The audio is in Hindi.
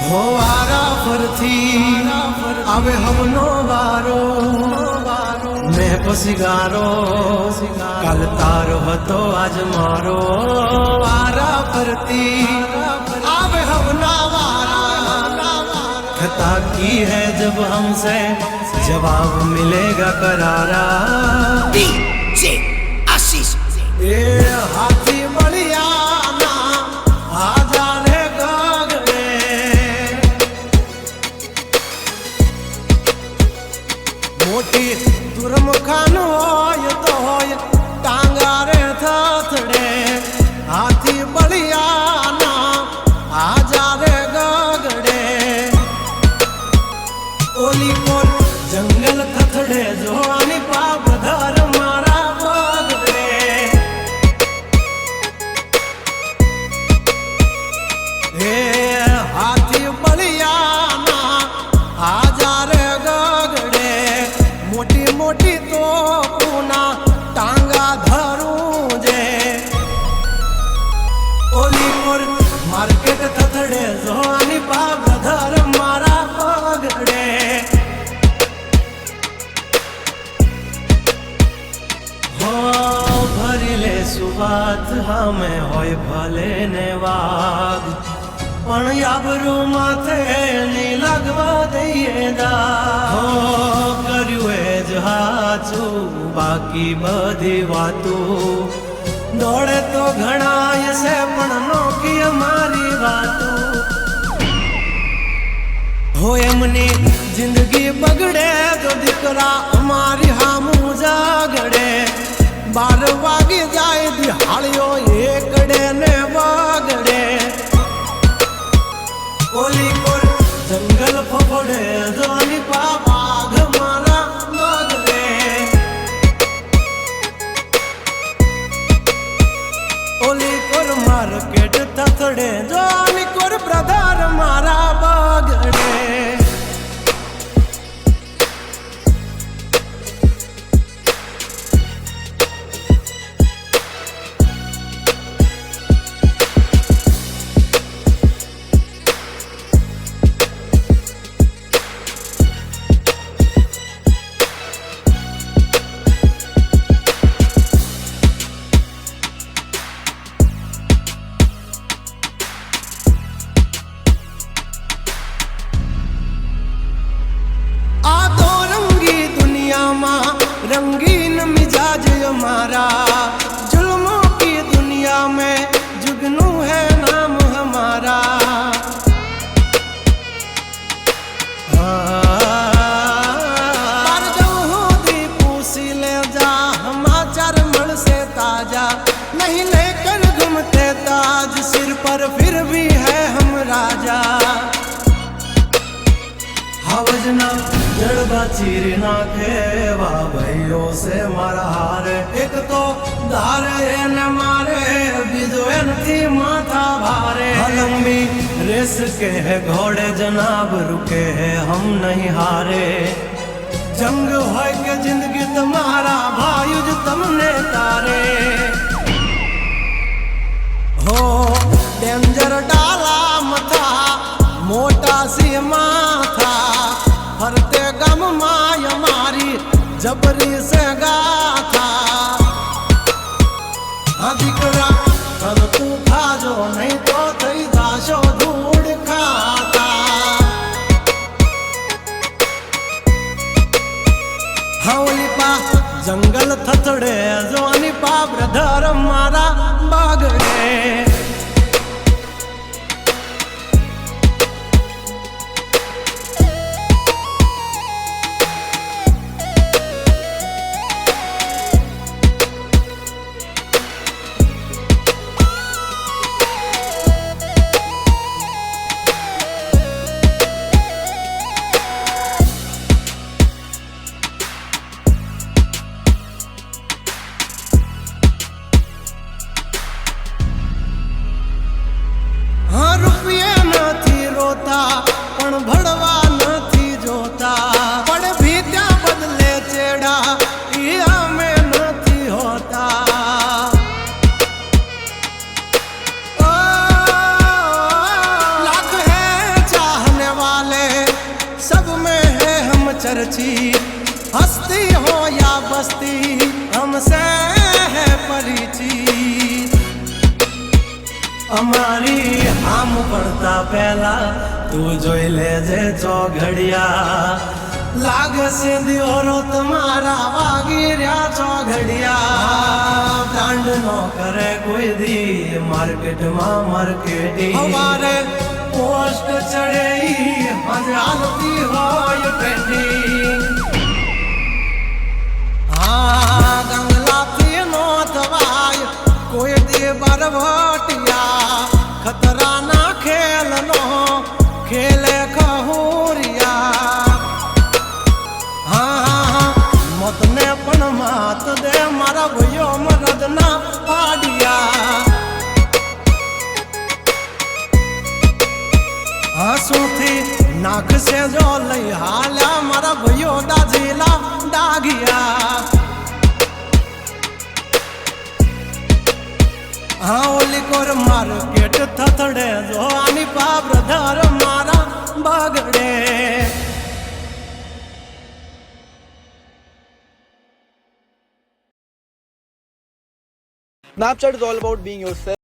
हो वारा फरथी आवे हमनो वारो मैं पसिगारो कल तारो हतो आज मारो वारा फरती आवे हमना वारा खता की है जब हमसे जवाब मिलेगा करारा डीजे आशीष ए हाथी बढ़िया ना आजा रे गगने मोटी दुर्मुखान होय तो होय टांगा रे थथड़े हाथी बढ़िया ना आजा रे गगड़े ओली कोल जंगल थथड़े जो आनी पाप धर मारा बगड़े हे हाथी बढ़िया ना आजा रे गगड़े मोटी मोटी तो पूना टांगा धरूं जे ओली कोल मार्केट थथड़े जो आनी पाप धर मारा बगड़े भरीले सुवात हमें होय भले ने वाग पण याबरू माथे नी लगवा दઈએ दા કર્યું એ જ હાચું બાકી બધી વાતો દોડે તો ઘણાય છે પણ નોકી અમારી વાતો हो एमनी जिंदगी बगड़े तो दिकरा हमारी हामू जागड़े 12 वागी जाए दिहाड़ियो एकड़े ने वागड़े ओली कोल जंगल फफड़े जोनी बाघ मारा मगड़े ओली कोल मार्केट थथड़े जोनी कोल ब्रदर मारा बगड़े रंगीन मिजाज हमारा जुल्मों की दुनिया में जुगनू है नाम हमारा पर जो हो दी पूसी ले जा समाचार मल से ताजा नहीं लेकर घूमते ताज सिर पर फिर भी है हम राजा हवजना जड़बा चीर नाखे वाह भाइयों से मारा हार एक तो धारे न मारे बीजो थी माथा भारे लंबी रेस के है घोड़े जनाब रुके है हम नहीं हारे जंग हो के जिंदगी तुम्हारा भायुज तुमने तारे हो डेंजर डाला मथा मोटा सी माथा फरते गम माय मारी जबरी से गाथा हाँ दिकरा कल तू खाजो नहीं तो थई दाशो धूड़ खाता हवली पा जंगल थथड़े जोनी पा ब्रदर मारा बागड़े चर्ची, हस्ती हो या बस्ती हमसे है परिचित। અમારી આમ પડતા પહેલા તું જોઈ લેજે ચોઘડિયા, લાગશે દિયોરો તમારા વાગી રહ્યા ચોઘડિયા। દાંડ નો કરે કોઈ દી માર્કેટમાં માર્કેટિંગ, અમારે પોસ્ટ ચડે હાલતી હોય પેન્ડિંગ। હા ગંગલાથી નો થવાય કોઈ દી બરવટિયા, खतरा ना खेल नो खेले खहुरिया। हाँ मत ने पण मात दे मारा भयो मरद ना पाडिया। हंसू थी नाक से जो लई हाल्या मारा भयो दाजीला डागिया। हाँ ओली कोर मार्केट थथड़े जो आनी पा ब्रदर मारा बगड़े। Snapchat is all about being yourself.